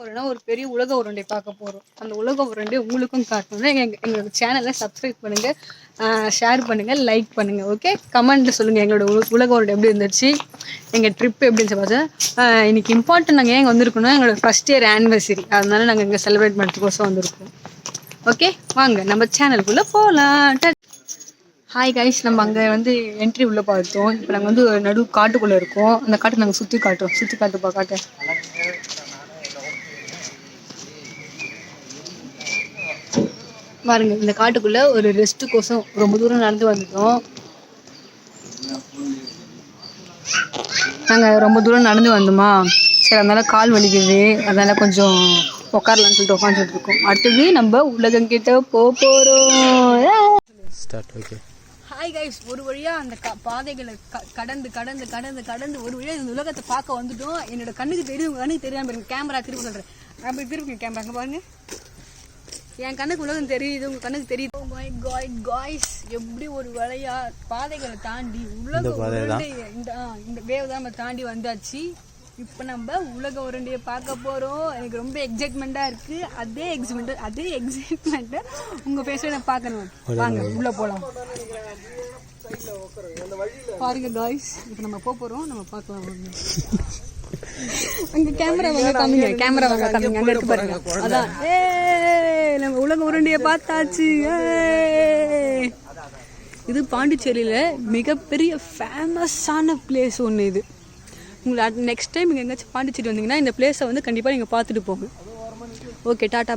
போகிறோன்னா ஒரு பெரிய உலக உருண்டை பார்க்க போகிறோம். அந்த உலக உருண்டை உங்களுக்கும் காட்டணும்னா எங்களோட சேனலை சப்ஸ்கிரைப் பண்ணுங்கள், ஷேர் பண்ணுங்கள், லைக் பண்ணுங்கள். ஓகே, கமெண்ட்டில் சொல்லுங்கள் எங்களோட உலக உருண்டை எப்படி இருந்துச்சு, எங்கள் ட்ரிப் எப்படின்னு பார்த்து. இன்றைக்கி இம்பார்ட்டன்ட் நாங்கள் ஏன் வந்திருக்கோம்னா எங்களோட ஃபஸ்ட் இயர் ஆனிவர்சரி, அதனால நாங்கள் இங்கே செலிப்ரேட் பண்ணுறதுக்கோசம் வந்திருக்கோம். ஓகே வாங்க நம்ம சேனலுக்குள்ளே போகலாம். ஹாய் கைஸ், நம்ம அங்கே என்ட்ரி உள்ளே பார்த்தோம். இப்போ நாங்கள் நடு காட்டுக்குள்ளே இருக்கோம். அந்த காட்டை நாங்கள் சுற்றி காட்டுறோம். சுற்றி காட்டுப்பா காட்ட பாருங்க. இந்த காட்டுக்குள்ளே ஒரு ரெஸ்ட்டுக்கோசம் ரொம்ப தூரம் நடந்து வந்துட்டோம். நாங்கள் ரொம்ப தூரம் நடந்து வந்தோமா, சரி அதனால கால் வலிக்குது, அதனால கொஞ்சம் உட்காரலான்னு சொல்லிட்டு உட்காந்துட்டு இருக்கோம். அடுத்தது நம்ம உலகங்கிட்ட போகிறோம். ஹாய் கைஸ், ஒரு வழியாக அந்த பாதைகளை கடந்து கடந்து கடந்து கடந்து ஒரு வழியாக இந்த உலகத்தை பார்க்க வந்துட்டோம். என்னோட கண்ணுக்கு தெரியும், உங்கள் கண்ணுக்கு தெரியாமல் பாருங்க. கேமரா திருப்பி சொல்கிறேன், அப்படி திருப்பி கேமரா அங்கே பாருங்க. என் கண்ணுக்கு உலகம் தெரியுது, உங்கள் கண்ணுக்கு தெரியுது. ஓ மை காட் காய்ஸ், எப்படி ஒரு வழியா பாதைகளை தாண்டி உலக உருண்டை இந்த வேவ் தான் நம்ம தாண்டி வந்தாச்சு. இப்போ நம்ம உலக உருண்டையை பார்க்க போகிறோம். எனக்கு ரொம்ப எக்ஸைட்மெண்ட்டாக இருக்குது. அதே எக்ஸைட்மெண்ட்டை உங்கள் பேச நான் பார்க்கணும். வாங்க உள்ளே போகலாம். பாருங்க காய்ஸ், இப்போ நம்ம போகிறோம், நம்ம பார்க்கலாம். அங்கே கேமரா வாங்க காமிங்க, அங்கே இருக்கு பாருங்க. அதான் நம்ம உலக உருண்டையை பார்த்தாச்சு. இது பாண்டிச்சேரியில் மிகப்பெரிய ஃபேமஸான பிளேஸ் ஒன்று. இது உங்களை நெக்ஸ்ட் டைம் இங்கே எங்கேயாச்சும் பாண்டிச்சேரி வந்தீங்கன்னா இந்த பிளேஸை கண்டிப்பாக நீங்கள் பார்த்துட்டு போங்க. Okay, tata.